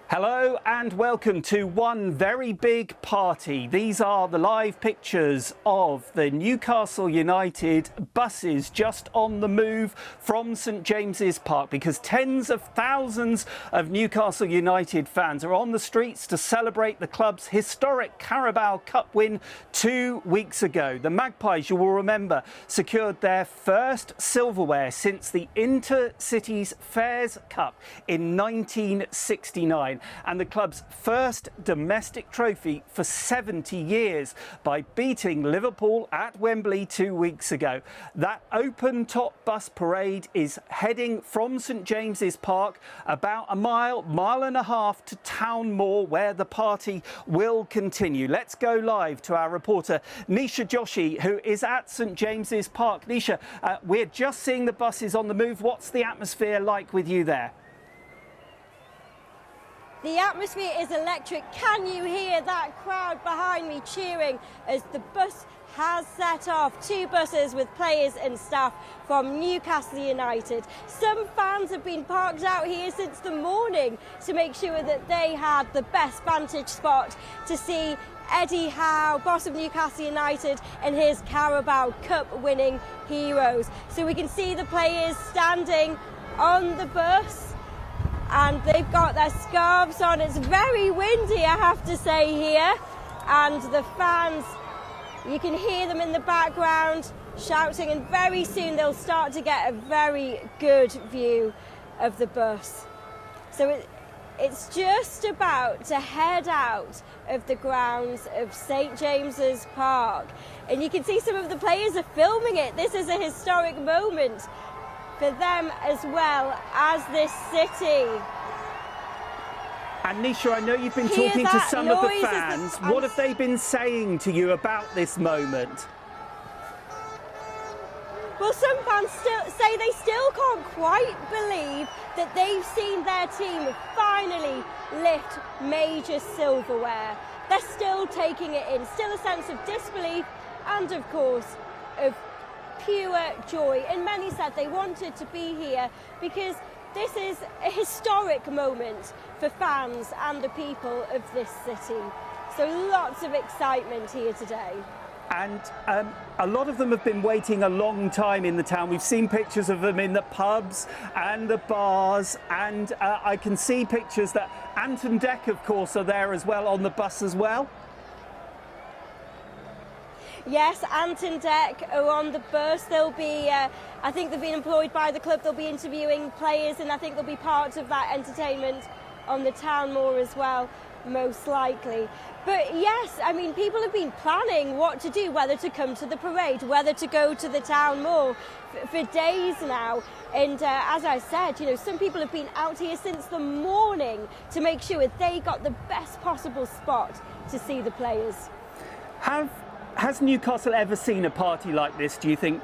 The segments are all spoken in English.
Hello and welcome to one very big party. These are the live pictures of the Newcastle United buses just on the move from St James's Park, because tens of thousands of Newcastle United fans are on the streets to celebrate the club's historic Carabao Cup win 2 weeks ago. The Magpies, you will remember, secured their first silverware since the Intercities Fairs Cup in 1969. And the club's first domestic trophy for 70 years by beating Liverpool at Wembley 2 weeks ago. That open-top bus parade is heading from St James's Park about a mile and a half to Town Moor, where the party will continue. Let's go live to our reporter Nisha Joshi, who is at St James's Park. Nisha, we're just seeing the buses on the move. What's the atmosphere like with you there? The atmosphere is electric. Can you hear that crowd behind me cheering as the bus has set off? 2 buses with players and staff from Newcastle United. Some fans have been parked out here since the morning to make sure that they had the best vantage spot to see Eddie Howe, boss of Newcastle United, and his Carabao Cup winning heroes. So we can see the players standing on the bus, and they've got their scarves on. It's very windy, I have to say, here. And the fans, you can hear them in the background shouting, and very soon they'll start to get a very good view of the bus. So it's just about to head out of the grounds of St James's Park. And you can see some of the players are filming it. This is a historic moment for them as well as this city. And Nisha, I know you've been talking to some of the fans. What have they been saying to you about this moment? Well, some fans say they still can't quite believe that they've seen their team finally lift major silverware. They're still taking it in, still a sense of disbelief and, of course, of pure joy. And many said they wanted to be here because this is a historic moment for fans and the people of this city. So lots of excitement here today. And a lot of them have been waiting a long time in the town. We've seen pictures of them in the pubs and the bars, and I can see pictures that Ant and Dec, of course, are there as well on the bus as well. Yes, Ant and Dec are on the bus. They'll be, I think they've been employed by the club. They'll be interviewing players, and I think they'll be part of that entertainment on the Town Moor as well, most likely. But yes, I mean, people have been planning what to do, whether to come to the parade, whether to go to the Town Moor for days now. And as I said, you know, some people have been out here since the morning to make sure they got the best possible spot to see the players. Has Newcastle ever seen a party like this, do you think?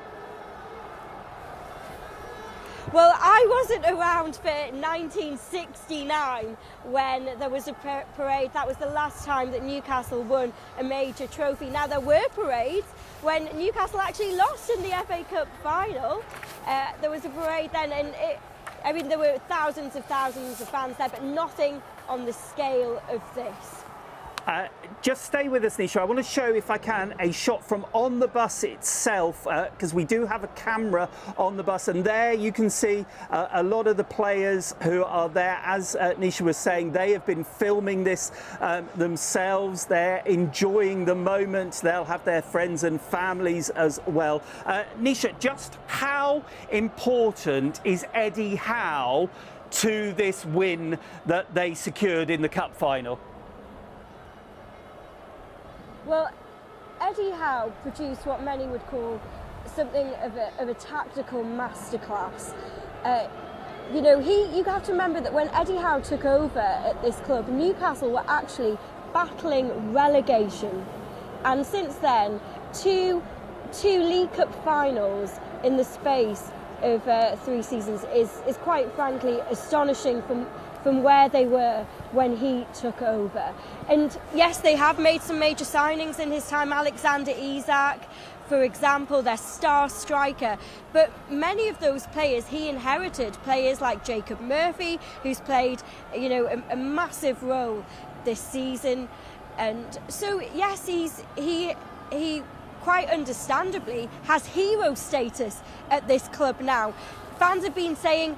Well, I wasn't around for 1969 when there was a parade. That was the last time that Newcastle won a major trophy. Now, there were parades when Newcastle actually lost in the FA Cup final. There was a parade then, and I mean, there were thousands of fans there, but nothing on the scale of this. Just stay with us, Nisha. I want to show, if I can, a shot from on the bus itself, because we do have a camera on the bus, and there you can see a lot of the players who are there. As Nisha was saying, they have been filming this themselves. They're enjoying the moment. They'll have their friends and families as well. Nisha, just how important is Eddie Howe to this win that they secured in the cup final? Well, Eddie Howe produced what many would call something of a tactical masterclass. You know, you have to remember that when Eddie Howe took over at this club, Newcastle were actually battling relegation. And since then, two League Cup finals in the space of 3 seasons is quite frankly astonishing from where they were when he took over. And yes, they have made some major signings in his time. Alexander Isak for example, their star striker. But many of those players he inherited, players like Jacob Murphy, who's played, you know, a massive role this season. And so, yes, he quite understandably has hero status at this club now. Fans have been saying,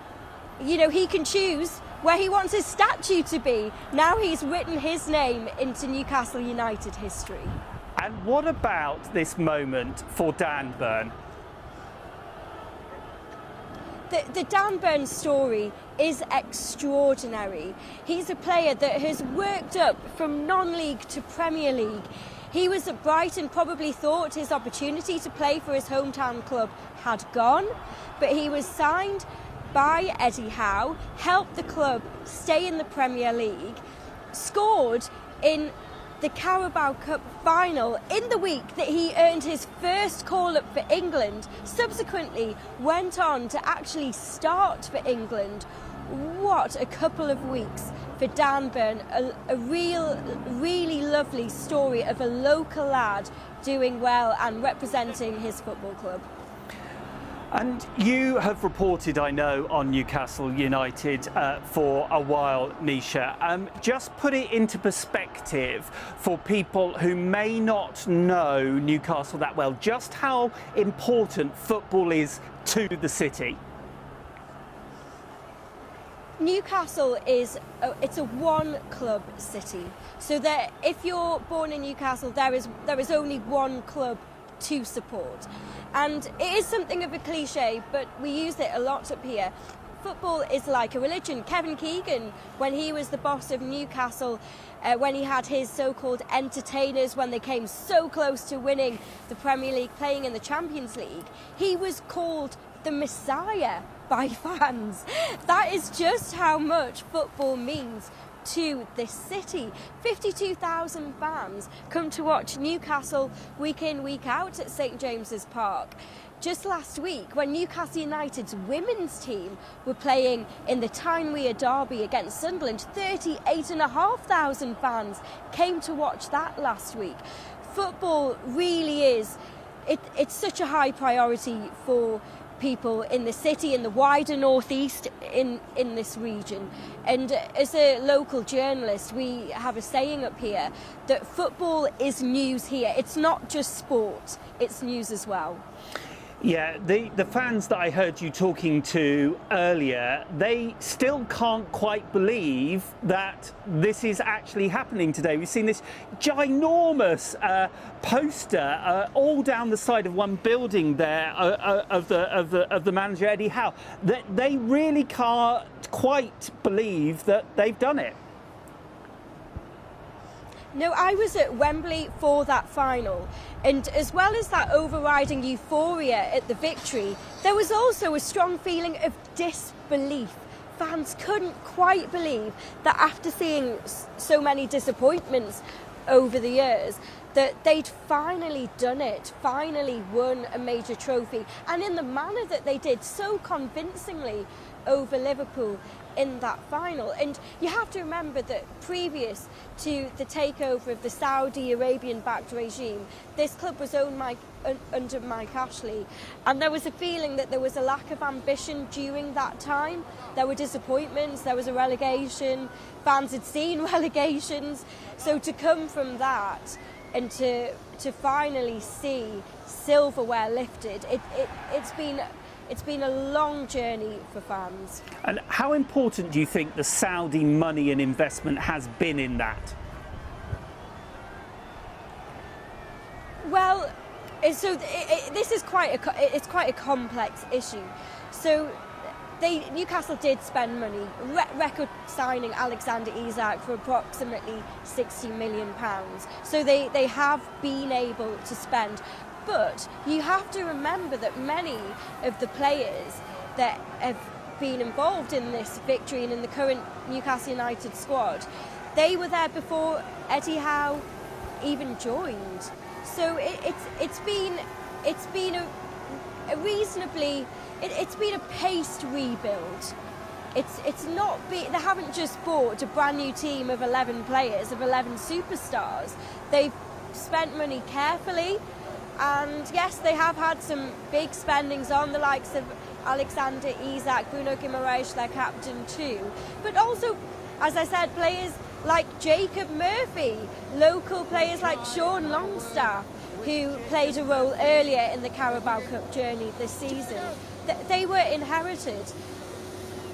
you know, he can choose where he wants his statue to be. Now he's written his name into Newcastle United history. And what about this moment for Dan Burn? The Dan Burn story is extraordinary. He's a player that has worked up from non-league to Premier League. He was at Brighton, probably thought his opportunity to play for his hometown club had gone, but he was signed by Eddie Howe, helped the club stay in the Premier League, scored in the Carabao Cup final in the week that he earned his first call-up for England, subsequently went on to actually start for England. What a couple of weeks for Dan Burn, a really lovely story of a local lad doing well and representing his football club. And you have reported, I know, on Newcastle United for a while, Nisha. Just put it into perspective for people who may not know Newcastle that well, just how important football is to the city. Newcastle it's a one club city. So that if you're born in Newcastle, there is only one club to support. And it is something of a cliche, but we use it a lot up here. Football is like a religion. Kevin Keegan, when he was the boss of Newcastle, when he had his so-called entertainers, when they came so close to winning the Premier League, playing in the Champions League, he was called the Messiah by fans. That is just how much football means to this city. 52,000 fans come to watch Newcastle week in, week out at St James's Park. Just last week, when Newcastle United's women's team were playing in the Tyne-Wear derby against Sunderland, 38,500 fans came to watch that last week. Football really is, it's such a high priority for people in the city, in the wider northeast, in this region. And as a local journalist, we have a saying up here that football is news here. It's not just sport, it's news as well. Yeah, the fans that I heard you talking to earlier, they still can't quite believe that this is actually happening today. We've seen this ginormous poster all down the side of one building there of the manager Eddie Howe. That they really can't quite believe that they've done it. No, I was at Wembley for that final, and as well as that overriding euphoria at the victory, there was also a strong feeling of disbelief. Fans couldn't quite believe that after seeing so many disappointments over the years, that they'd finally done it, finally won a major trophy, and in the manner that they did, so convincingly over Liverpool in that final. And you have to remember that previous to the takeover of the Saudi Arabian-backed regime, this club was owned under Mike Ashley, and there was a feeling that there was a lack of ambition during that time. There were disappointments, there was a relegation, fans had seen relegations, so to come from that and to finally see silverware lifted, it's been a long journey for fans. And how important do you think the Saudi money and investment has been in that? Well, so this is quite a complex issue. So Newcastle did spend money, record signing Alexander Isak for approximately £60 million. So they have been able to spend. But you have to remember that many of the players that have been involved in this victory and in the current Newcastle United squad, they were there before Eddie Howe even joined. So it's been a paced rebuild. It's not they haven't just bought a brand new team of 11 players, of 11 superstars. They've spent money carefully. And yes, they have had some big spendings on the likes of Alexander Isak, Bruno Guimaraes, their captain too. But also, as I said, players like Jacob Murphy, local players like Sean Longstaff, who played a role earlier in the Carabao Cup journey this season. They were inherited.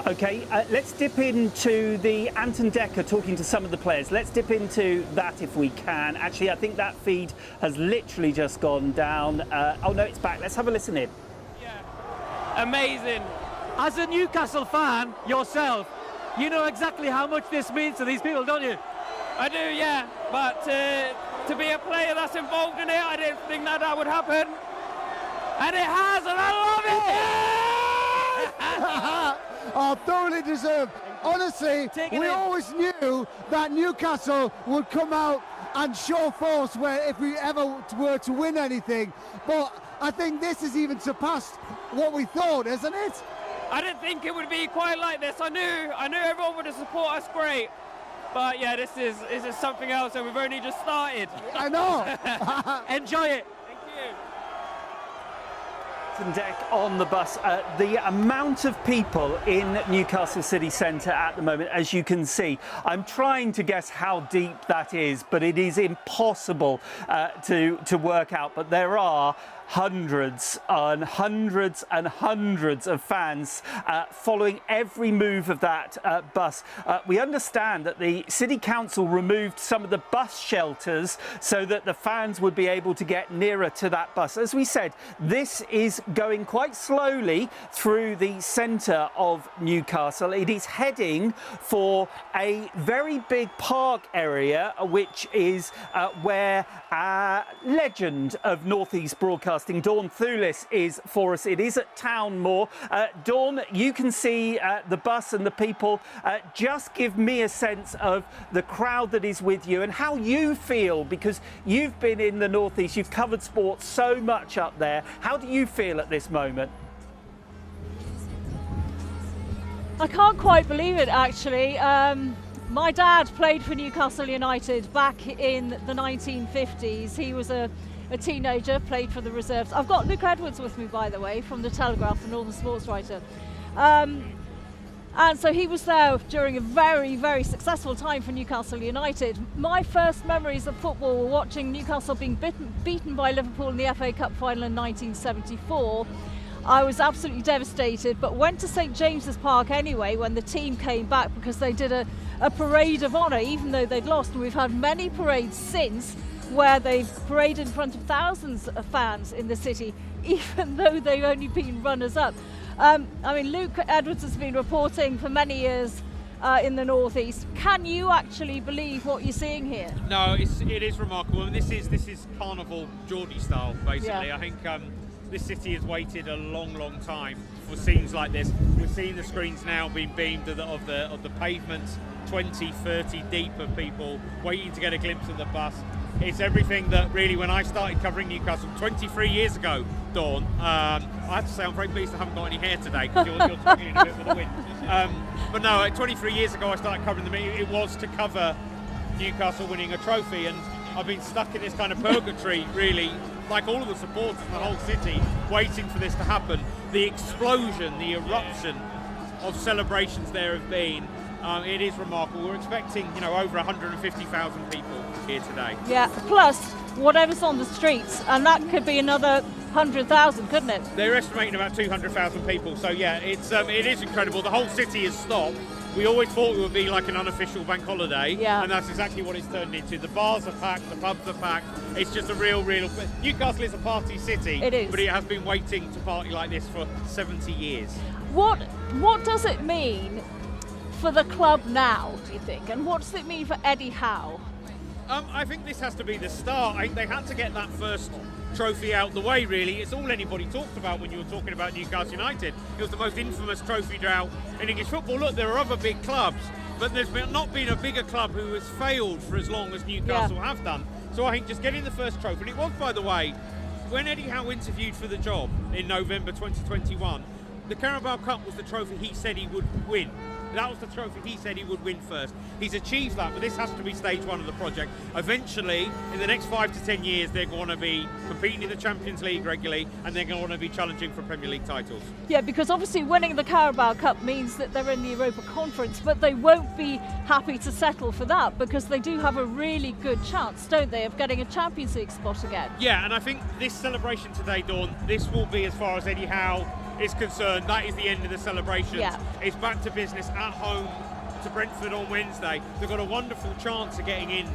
OK, let's dip into the Anton Decker talking to some of the players. Let's dip into that if we can. Actually, I think that feed has literally just gone down. Oh, no, it's back. Let's have a listen in. Yeah, amazing. As a Newcastle fan yourself, you know exactly how much this means to these people, don't you? I do, yeah. But to be a player that's involved in it, I didn't think that would happen. And it has, and I love it! Oh, thoroughly deserved. Honestly, we always knew that Newcastle would come out and show force where if we ever were to win anything. But I think this has even surpassed what we thought, isn't it? I didn't think it would be quite like this. I knew everyone would support us great. But yeah, this is something else, and we've only just started. I know. Enjoy it. Thank you. Deck on the bus. The amount of people in Newcastle city centre at the moment, as you can see, I'm trying to guess how deep that is, but it is impossible to work out. But there are hundreds and hundreds and hundreds of fans following every move of that bus. We understand that the City Council removed some of the bus shelters so that the fans would be able to get nearer to that bus. As we said, this is going quite slowly through the centre of Newcastle. It is heading for a very big park area, which is where legend of North East Broadcasting, Dawn Thulis, is for us. It is at Town Moor. Dawn, you can see the bus and the people. Just give me a sense of the crowd that is with you and how you feel, because you've been in the North East, you've covered sports so much up there. How do you feel at this moment? I can't quite believe it, actually. My dad played for Newcastle United back in the 1950s. He was a teenager, played for the reserves. I've got Luke Edwards with me, by the way, from the Telegraph, the Northern sports writer. And so he was there during a very, very successful time for Newcastle United. My first memories of football were watching Newcastle being beaten by Liverpool in the FA Cup final in 1974. I was absolutely devastated, but went to St James's Park anyway when the team came back, because they did a parade of honour, even though they'd lost. And we've had many parades since where they've paraded in front of thousands of fans in the city, even though they've only been runners-up. I mean, Luke Edwards has been reporting for many years in the North East. Can you actually believe what you're seeing here? No, it is remarkable. And this is Carnival Geordie style, basically. Yeah. I think this city has waited a long, long time for scenes like this. We're seeing the screens now being beamed of the pavements, 20, 30 deep of people waiting to get a glimpse of the bus. It's everything that really, when I started covering Newcastle 23 years ago, Dawn, I have to say I'm very pleased I haven't got any hair today, because you're struggling a bit with the wind. But no, 23 years ago I started covering them. It was to cover Newcastle winning a trophy, and I've been stuck in this kind of purgatory, really, like all of the supporters in the whole city, waiting for this to happen. The explosion, the eruption of celebrations there have been. It is remarkable. We're expecting, over 150,000 people here today. Yeah, plus whatever's on the streets, and that could be another 100,000, couldn't it? They're estimating about 200,000 people. So yeah, it is incredible. The whole city is stopped. We always thought it would be like an unofficial bank holiday, and that's exactly what it's turned into. The bars are packed, the pubs are packed. It's just a real. Newcastle is a party city, it is, but it has been waiting to party like this for 70 years. What does it mean for the club now, do you think? And what does it mean for Eddie Howe? I think this has to be the start. I think they had to get that first trophy out the way, really. It's all anybody talked about when you were talking about Newcastle United. It was the most infamous trophy drought in English football. Look, there are other big clubs, but there's not been a bigger club who has failed for as long as Newcastle have done. So I think just getting the first trophy, and it was, by the way, when Eddie Howe interviewed for the job in November 2021, the Carabao Cup was the trophy he said he would win. That was the trophy he said he would win first. He's achieved that, but this has to be stage one of the project. Eventually, in the next 5 to 10 years, they're going to be competing in the Champions League regularly, and they're going to be challenging for Premier League titles. Yeah, because obviously winning the Carabao Cup means that they're in the Europa Conference, but they won't be happy to settle for that because they do have a really good chance, don't they, of getting a Champions League spot again. Yeah, and I think this celebration today, Dawn, this will be, as far as Eddie Howe is concerned, that is the end of the celebrations. Yeah. It's back to business at home to Brentford on Wednesday. They've got a wonderful chance of getting in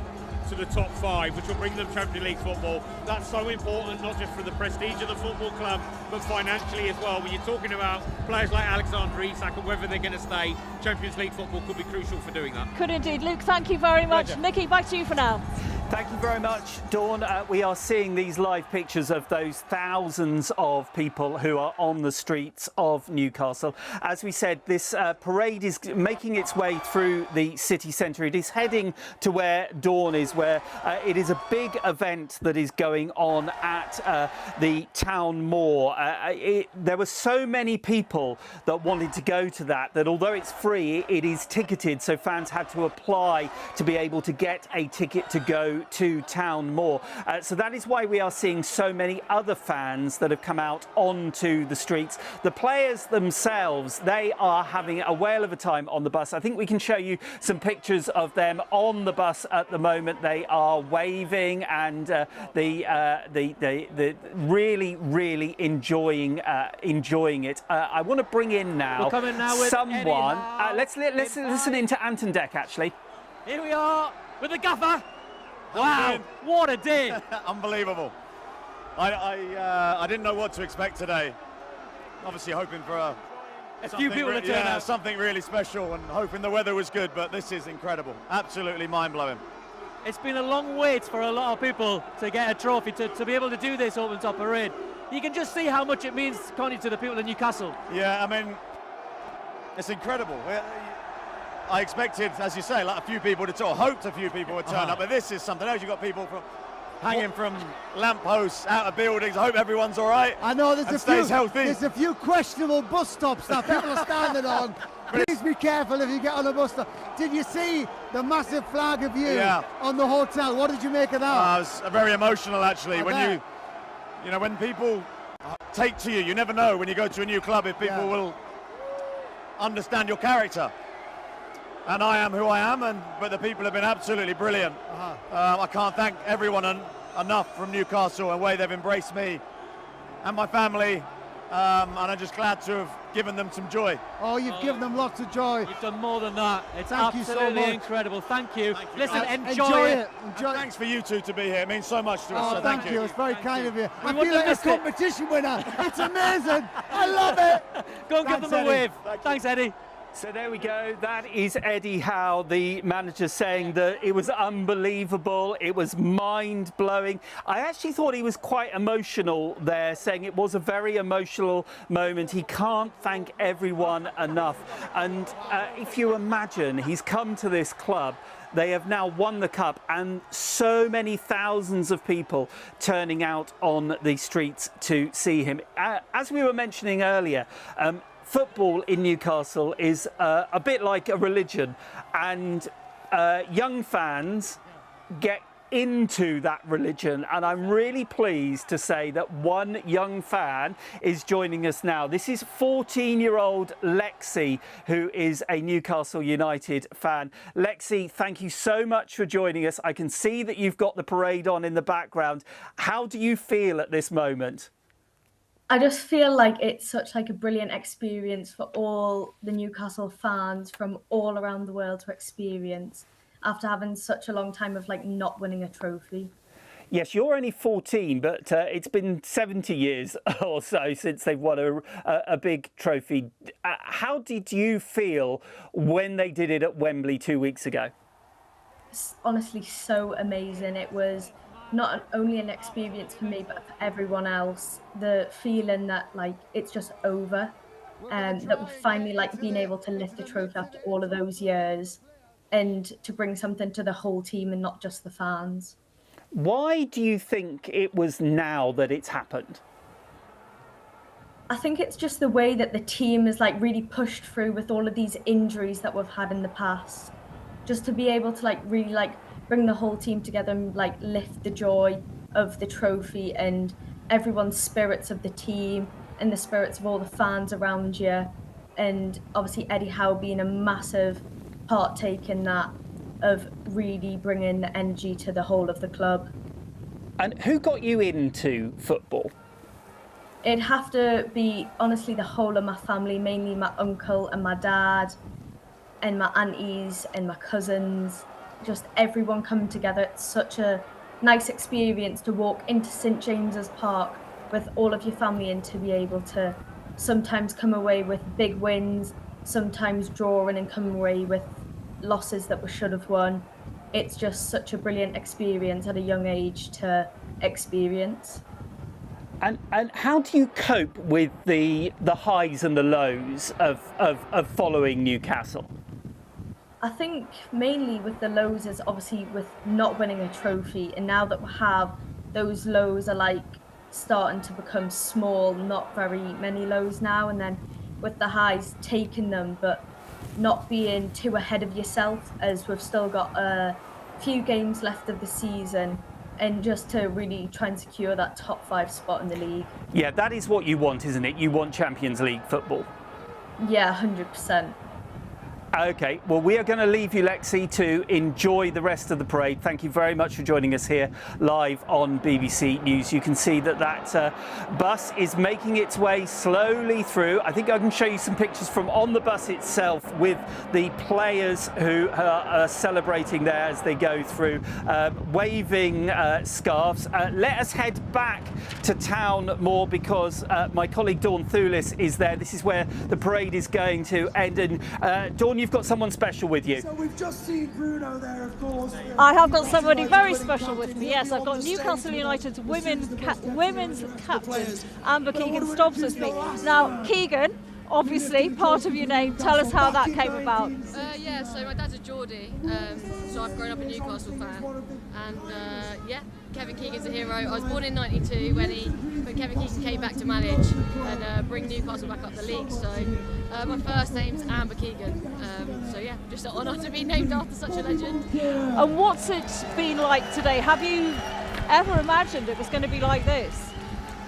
to the top 5, which will bring them Champions League football. That's so important, not just for the prestige of the football club, but financially as well. When you're talking about players like Alexander Isak and whether they're going to stay, Champions League football could be crucial for doing that. Could indeed. Luke, thank you very much. Pleasure. Nikki, back to you for now. Thank you very much, Dawn. We are seeing these live pictures of those thousands of people who are on the streets of Newcastle. As we said, this parade is making its way through the city centre. It is heading to where Dawn is, where it is a big event that is going on at the Town Moor. There were so many people that wanted to go to that although it's free, it is ticketed, so fans had to apply to be able to get a ticket to go to Town Moor. So that is why we are seeing so many other fans that have come out onto the streets. The players themselves, they are having a whale of a time on the bus. I think we can show you some pictures of them on the bus at the moment. They are waving and the really enjoying it. I want to bring in now, someone. Let's listen into Anton Deck actually. Here we are with the gaffer. Wow, what a day! Unbelievable. I didn't know what to expect today. Obviously hoping for a few people to turn out. Something really special, and hoping the weather was good, but this is incredible. Absolutely mind-blowing. It's been a long wait for a lot of people to get a trophy, to be able to do this open top parade. You can just see how much it means, Connie, to the people in Newcastle. Yeah, I mean, it's incredible. I expected, as you say, like a few people to talk, hoped a few people would turn up, but this is something else. You've got people hanging from lampposts, out of buildings. I hope everyone's all right. I know there's a few questionable bus stops that people are standing on. Please be careful if you get on a bus stop. Did you see the massive flag of you on the hotel? What did you make of that? It was very emotional, actually. When people take to you, you never know when you go to a new club if people will understand your character. And I am who I am, but the people have been absolutely brilliant. I can't thank everyone enough from Newcastle and the way they've embraced me and my family, and I'm just glad to have given them some joy. Oh, you've given them lots of joy. You've done more than that. It's absolutely so much. incredible. Thank you. Listen, enjoy it. Thanks for you two to be here. It means so much to us. Oh, so thank you. It's very kind of you. I wouldn't feel have like a missed it. competition winner. It's amazing. I love it. Go and give them a Eddie. wave. Thanks, Eddie. So there we go. That is Eddie Howe, the manager, saying that it was unbelievable. It was mind-blowing. I actually thought he was quite emotional there, saying it was a very emotional moment. He can't thank everyone enough. And if you imagine, he's come to this club. They have now won the cup, and so many thousands of people turning out on the streets to see him. As we were mentioning earlier, football in Newcastle is a bit like a religion, and young fans get into that religion, and I'm really pleased to say that one young fan is joining us now. This is 14-year-old Lexi, who is a Newcastle United fan. Lexi, thank you so much for joining us. I can see that you've got the parade on in the background. How do you feel at this moment? I just feel like it's such like a brilliant experience for all the Newcastle fans from all around the world to experience after having such a long time of like not winning a trophy. Yes, you're only 14, but it's been 70 years or so since they've won a big trophy. How did you feel when they did it at Wembley 2 weeks ago? It's honestly so amazing. It was not only an experience for me, but for everyone else. The feeling that like it's just over, and that we've finally like been able to lift a trophy after all of those years, and to bring something to the whole team and not just the fans. Why do you think it was now that it's happened? I think it's just the way that the team is like really pushed through with all of these injuries that we've had in the past. Just to be able to like really like bring the whole team together and like lift the joy of the trophy and everyone's spirits of the team and the spirits of all the fans around you. And obviously Eddie Howe being a massive partake in that, of really bringing the energy to the whole of the club. And who got you into football? It'd have to be, honestly, the whole of my family, mainly my uncle and my dad and my aunties and my cousins, just everyone coming together. It's such a nice experience to walk into St James's Park with all of your family and to be able to sometimes come away with big wins, sometimes drawing and come away with losses that we should have won. It's just such a brilliant experience at a young age to experience. And how do you cope with the highs and the lows of following Newcastle? I think mainly with the lows is obviously with not winning a trophy, and now that we have, those lows are like starting to become small, not very many lows now, and then with the highs, taking them but not being too ahead of yourself, as we've still got a few games left of the season, and just to really try and secure that top 5 spot in the league. Yeah, that is what you want, isn't it? You want Champions League football. Yeah, 100%. Okay, well, we are going to leave you, Lexi, to enjoy the rest of the parade. Thank you very much for joining us here live on BBC News. You can see that bus is making its way slowly through. I think I can show you some pictures from on the bus itself with the players who are celebrating there as they go through, waving scarves. Let us head back to town more because my colleague Dawn Thulis is there. This is where the parade is going to end. And Dawn, you've got someone special with you. So we've just seen Bruno there, of course. I have got somebody very special with me. Yes, I've got Newcastle United's women's captain, Amber Keegan-Stobbs, with me. Now, Keegan, obviously, part of your name. Tell us how that came about. Yeah, so my dad's a Geordie, so I've grown up a Newcastle fan. And yeah, Kevin Keegan's a hero. I was born in '92 when Kevin Keegan came back to manage and bring Newcastle back up the league. So my first name's Amber Keegan. So yeah, just an honour to be named after such a legend. And what's it been like today? Have you ever imagined it was going to be like this?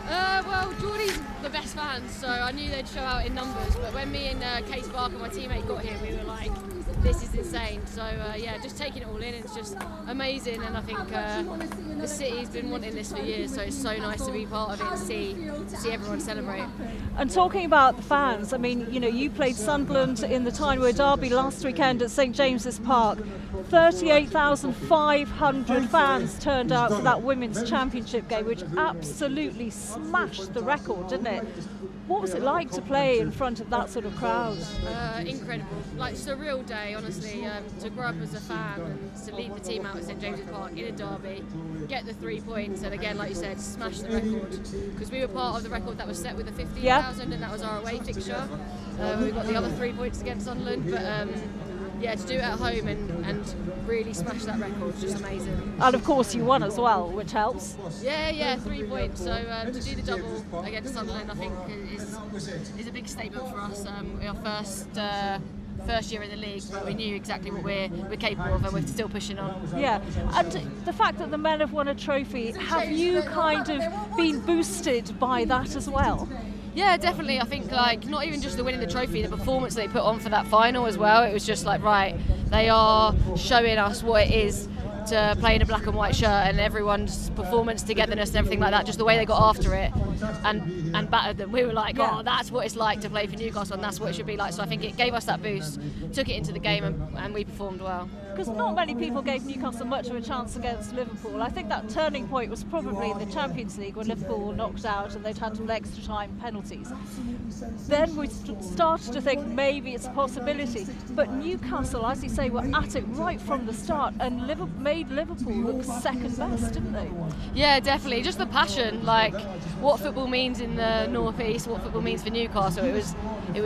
Well, Geordie's the best fans, so I knew they'd show out in numbers. But when me and Case Barker, my teammate, got here, we were like, this is insane. So yeah, just taking it all in, it's just amazing. And I think the city's been wanting this for years, so it's so nice to be part of it and see everyone celebrate. And talking about the fans, I mean, you know, you played Sunderland in the Tyne-Wear Derby last weekend at St James's Park. 38,500 fans turned out for that Women's Championship game, which absolutely smashed the record, didn't it? What was it like to play in front of that sort of crowd? Incredible, like surreal day, honestly. To grow up as a fan and to lead the team out at St James's Park in a derby, get the 3 points, and again, like you said, smash the record. Because we were part of the record that was set with the 15,000, and that was our away fixture. We got the other 3 points against Sunderland, but yeah, to do it at home and really smash that record is just amazing. And of course you won as well, which helps. Yeah, 3 points. So to do the double against Sunderland, I think is a big statement for us. Our first year in the league, but we knew exactly what we're capable of, and we're still pushing on. Yeah, and the fact that the men have won a trophy, have you kind of been boosted by that as well? Yeah, definitely. I think like not even just the winning the trophy, the performance they put on for that final as well. It was just like, right, they are showing us what it is to play in a black and white shirt, and everyone's performance, togetherness and everything like that, just the way they got after it and battered them. We were like, oh, that's what it's like to play for Newcastle, and that's what it should be like. So I think it gave us that boost, took it into the game, and we performed well. Because not many people gave Newcastle much of a chance against Liverpool. I think that turning point was probably in the Champions League when Liverpool were knocked out and they'd had extra time penalties. Then we started to think maybe it's a possibility. But Newcastle, as you say, were at it right from the start and made Liverpool look second best, didn't they? Yeah, definitely. Just the passion, like what football means in the North East, what football means for Newcastle. It was. You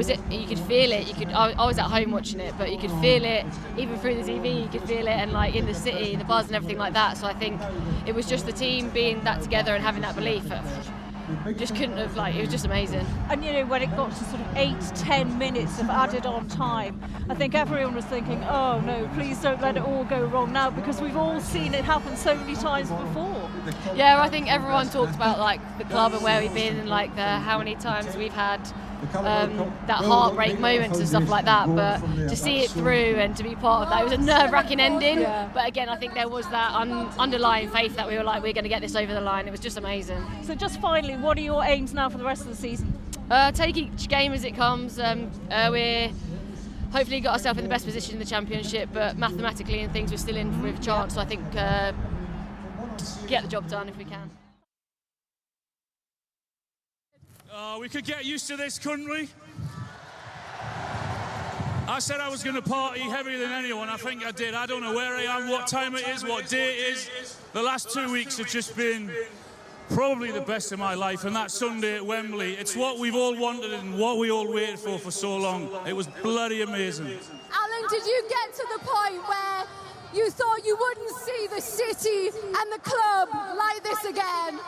could feel it. I was at home watching it, but you could feel it even through the TV. You could feel it, and like in the city, the buzz and everything like that. So I think it was just the team being that together and having that belief. just couldn't have, like, it was just amazing. And you know, when it got to sort of 8-10 minutes of added on time, I think everyone was thinking, oh no, please don't let it all go wrong now, because we've all seen it happen so many times before. Yeah, I think everyone talked about like the club and where we've been and like how many times we've had that heartbreak moments and stuff like that, but to see it through and to be part of that, it was a nerve-wracking ending, but again I think there was that underlying faith that we were like, we're going to get this over the line. It was just amazing. So just finally, what are your aims now for the rest of the season? Take each game as it comes. We're hopefully got ourselves in the best position in the championship, but mathematically and things we're still in with a chance, so I think get the job done if we can. We could get used to this, couldn't we? I said I was going to party heavier than anyone. I think I did. I don't know where I am, what time it is, what day it is. The last 2 weeks have just been probably the best of my life, and that Sunday at Wembley, it's what we've all wanted and what we all waited for so long. It was bloody amazing. Alan, did you get to the point where you thought you wouldn't see the city and the club like this again?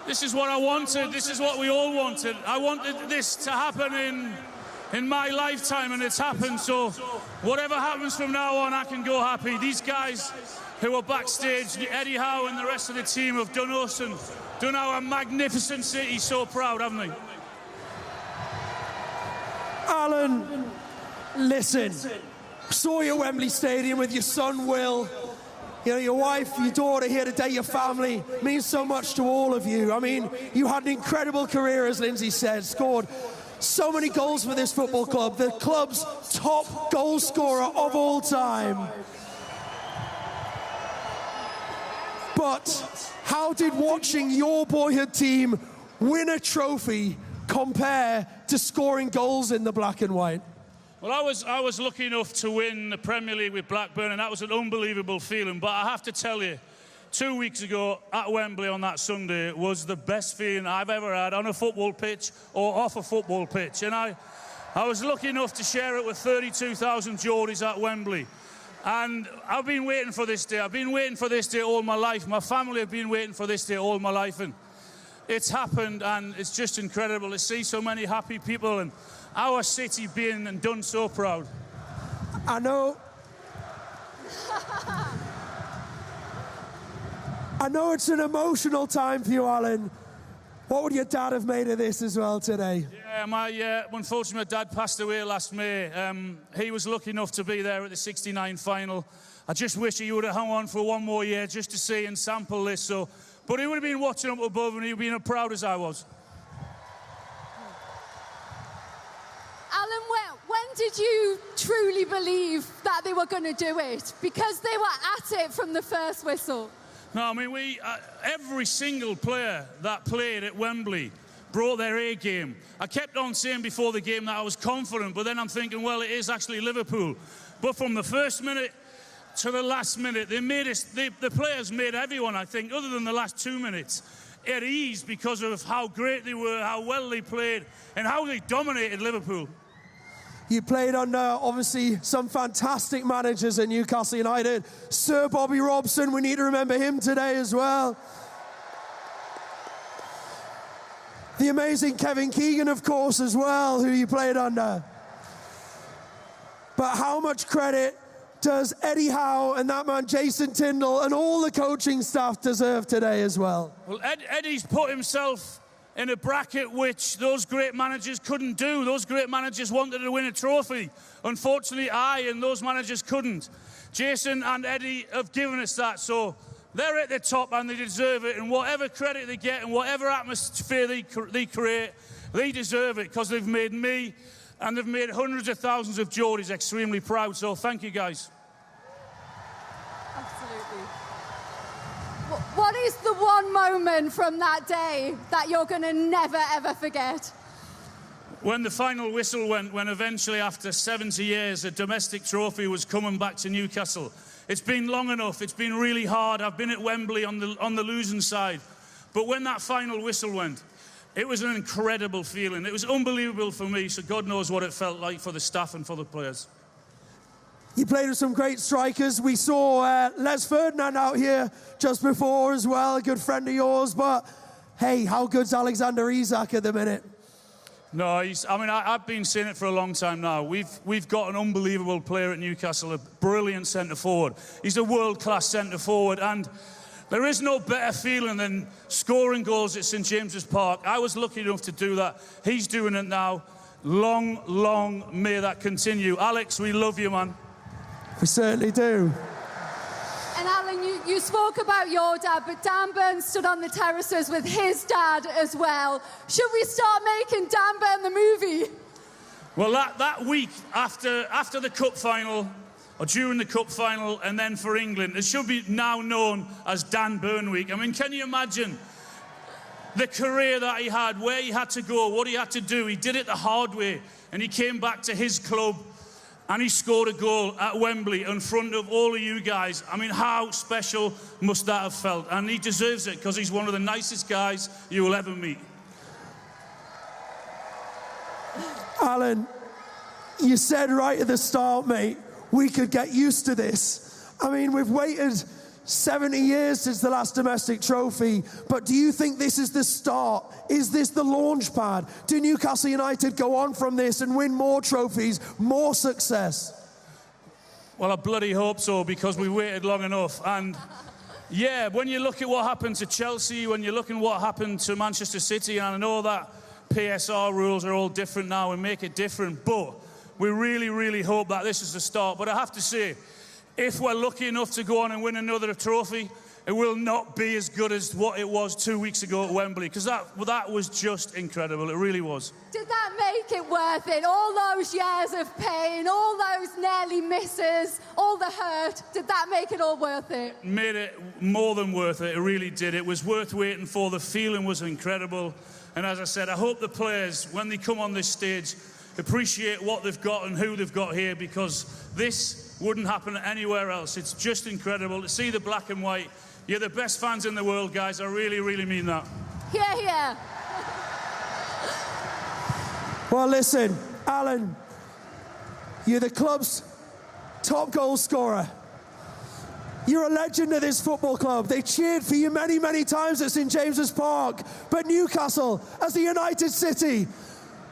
This is what I wanted. This is what we all wanted. I wanted this to happen in my lifetime, and it's happened. So whatever happens from now on, I can go happy. These guys who are backstage, Eddie Howe and the rest of the team, have done us and done our magnificent city so proud, haven't they? Alan, listen. Saw you at Wembley Stadium with your son, Will. You know, your wife, your daughter here today, your family, means so much to all of you. I mean, you had an incredible career, as Lindsay said, scored so many goals for this football club, the club's top goal scorer of all time. But how did watching your boyhood team win a trophy compare to scoring goals in the black and white? Well, I was lucky enough to win the Premier League with Blackburn, and that was an unbelievable feeling. But I have to tell you, 2 weeks ago at Wembley on that Sunday was the best feeling I've ever had on a football pitch or off a football pitch. And I was lucky enough to share it with 32,000 Geordies at Wembley. And I've been waiting for this day. I've been waiting for this day all my life. My family have been waiting for this day all my life. And it's happened, and it's just incredible to see so many happy people and our city being and done so proud. I know it's an emotional time for you, Alan. What would your dad have made of this as well today? Yeah, unfortunately, my dad passed away last May. He was lucky enough to be there at the '69 final. I just wish he would have hung on for one more year just to see and sample this. But he would have been watching up above, and he would have been as proud as I was. Alan, when did you truly believe that they were going to do it? Because they were at it from the first whistle. No, I mean, every single player that played at Wembley brought their A game. I kept on saying before the game that I was confident, but then I'm thinking, well, it is actually Liverpool. But from the first minute to the last minute, they made us, the players made everyone, I think, other than the last 2 minutes, at ease because of how great they were, how well they played, and how they dominated Liverpool. You played under, obviously, some fantastic managers at Newcastle United. Sir Bobby Robson, we need to remember him today as well. The amazing Kevin Keegan, of course, as well, who you played under. But how much credit does Eddie Howe and that man Jason Tindall and all the coaching staff deserve today as well? Well, Eddie's put himself in a bracket which those great managers couldn't do. Those great managers wanted to win a trophy. Unfortunately, I and those managers couldn't. Jason and Eddie have given us that, so they're at the top and they deserve it, and whatever credit they get and whatever atmosphere they create, they deserve it, because they've made me and they've made hundreds of thousands of Geordies extremely proud, so thank you guys. Absolutely. What is the one moment from that day that you're going to never, ever forget? When the final whistle went, when eventually after 70 years a domestic trophy was coming back to Newcastle. It's been long enough, it's been really hard. I've been at Wembley on the losing side. But when that final whistle went, it was an incredible feeling. It was unbelievable for me, so God knows what it felt like for the staff and for the players. You played with some great strikers. We saw Les Ferdinand out here just before as well, a good friend of yours. But hey, how good's Alexander Isak at the minute? No, I've been saying it for a long time now. We've got an unbelievable player at Newcastle, a brilliant centre forward. He's a world-class centre forward, and there is no better feeling than scoring goals at St James's Park. I was lucky enough to do that. He's doing it now. Long, long may that continue. Alex, we love you, man. We certainly do. And Alan, you spoke about your dad, but Dan Burn stood on the terraces with his dad as well. Should we start making Dan Burn the movie? Well, that week after the cup final, or during the cup final, and then for England, it should be now known as Dan Burn Week. I mean, can you imagine the career that he had, where he had to go, what he had to do? He did it the hard way, and he came back to his club, and he scored a goal at Wembley in front of all of you guys. I mean, how special must that have felt? And he deserves it, because he's one of the nicest guys you will ever meet. Alan, you said right at the start, mate, we could get used to this. I mean, we've waited 70 years since the last domestic trophy, but do you think this is the start? Is this the launch pad? Do Newcastle United go on from this and win more trophies, more success? Well, I bloody hope so, because we waited long enough. And yeah, when you look at what happened to Chelsea, when you look at what happened to Manchester City, and I know that PSR rules are all different now and make it different, but we really, really hope that this is the start. But I have to say, if we're lucky enough to go on and win another trophy, it will not be as good as what it was 2 weeks ago at Wembley, because that was just incredible. It really was. Did that make it worth it? All those years of pain, all those nearly misses, all the hurt, did that make it all worth it? Made it more than worth it. It really did. It was worth waiting for. The feeling was incredible. And as I said, I hope the players, when they come on this stage, appreciate what they've got and who they've got here, because this wouldn't happen anywhere else. It's just incredible to see the black and white. You're the best fans in the world, guys. I really, really mean that. Yeah, yeah. Well, listen, Alan, you're the club's top goal scorer. You're a legend of this football club. They cheered for you many, many times at St James's Park. But Newcastle, as a United City,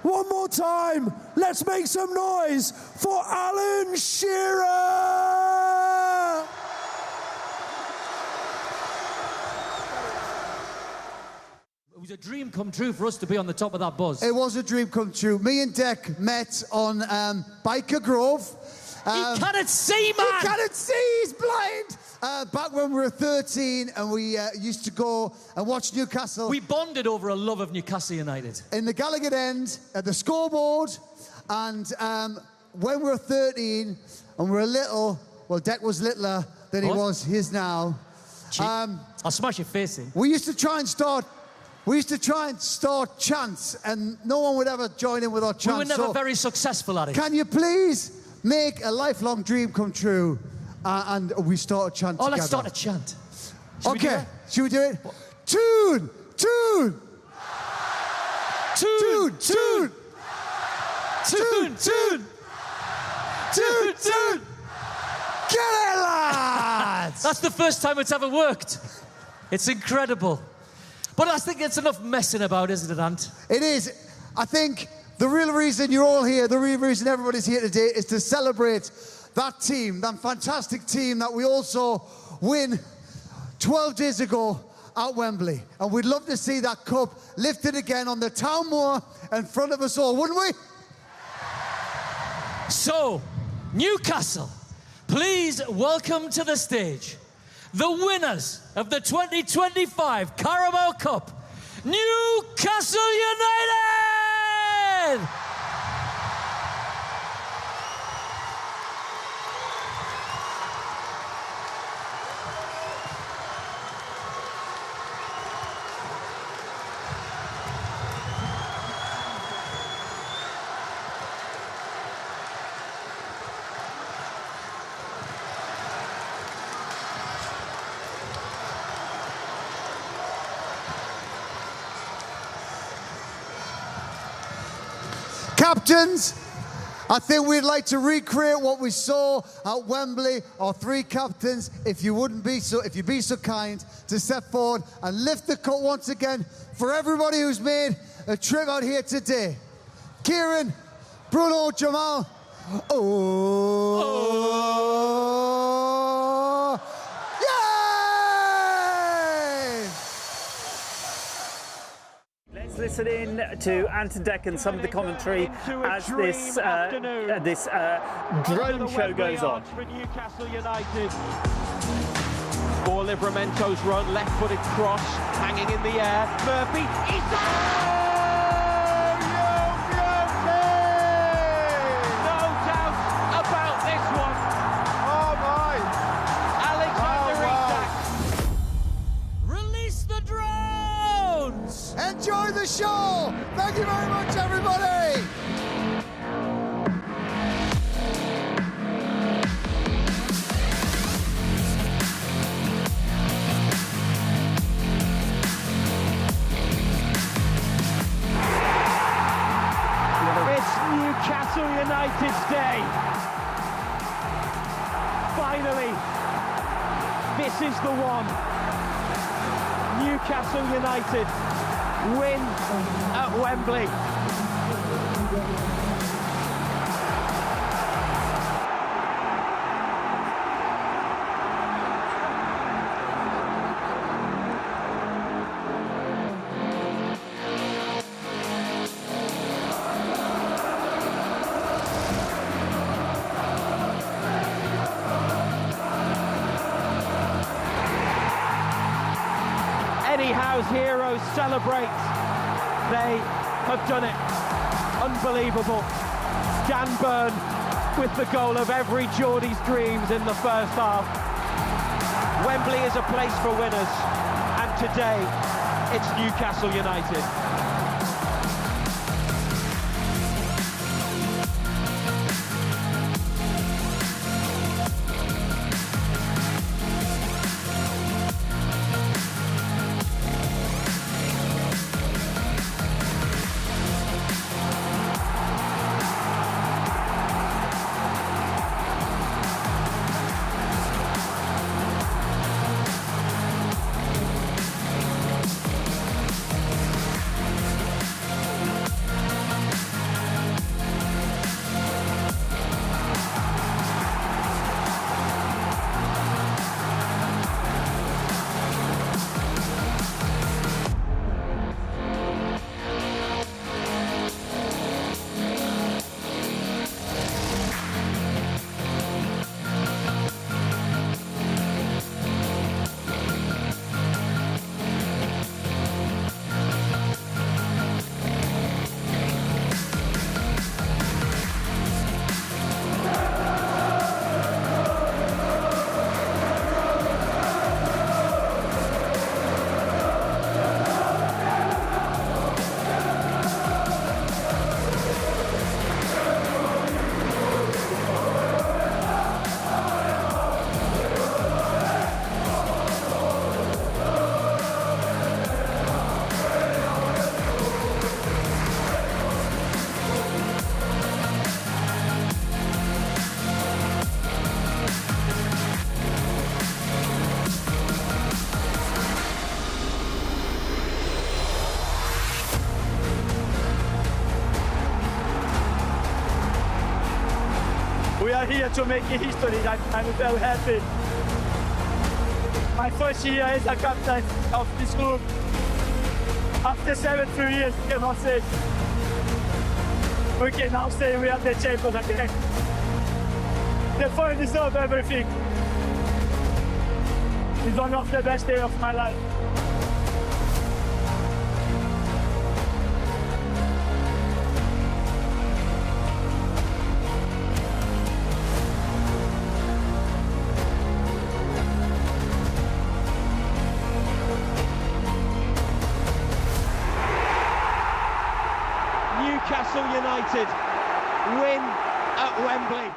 one more time, let's make some noise for Alan Shearer! It was a dream come true for us to be on the top of that buzz. It was a dream come true. Me and Dec met on Biker Grove. He cannot see, man! He cannot see, he's blind! Back when we were 13 and we used to go and watch Newcastle. We bonded over a love of Newcastle United. In the Gallagher end, at the scoreboard, and when we were 13 and we were little, well, Dec was littler than he is now. I'll smash your face in. We used to try and start chants, and no one would ever join in with our chants. We were never very successful at it. Can you please make a lifelong dream come true? And we start a chant together. Let's start a chant. Okay, should we do it? Tune! Tune! Tune! Tune! Tune! Tune! Tune! Tune! Get it, lads! That's the first time it's ever worked. It's incredible. But I think it's enough messing about, isn't it, Ant? It is. I think the real reason you're all here, the real reason everybody's here today is to celebrate that team, that fantastic team that we also win 12 days ago at Wembley. And we'd love to see that cup lifted again on the town moor in front of us all, wouldn't we? So, Newcastle, please welcome to the stage the winners of the 2025 Carabao Cup, Newcastle United! Captains, I think we'd like to recreate what we saw at Wembley. Our three captains, if you'd be so kind to step forward and lift the cup once again for everybody who's made a trip out here today. Kieran, Bruno, Jamal. Yay! Let's listen in to Anton Deck and some of the commentary as this drone show goes on. For Newcastle United. For Livramento's run, left-footed cross, hanging in the air. Murphy, no doubt about this one. Oh my! Alexander Isak. Release the drones! Enjoy the show! Thank you very much, everybody! It's Newcastle United's day. Finally, this is the one. Newcastle United win at Wembley. Eddie Howe's heroes celebrate. They have done it. Unbelievable. Dan Burn with the goal of every Geordie's dreams in the first half. Wembley is a place for winners, and today it's Newcastle United. We are here to make history. I'm very happy. My first year as a captain of this group. After 7 years, I cannot say. We can now say we are the champions again. The fun deserve everything. It's one of the best days of my life. Newcastle United win at Wembley.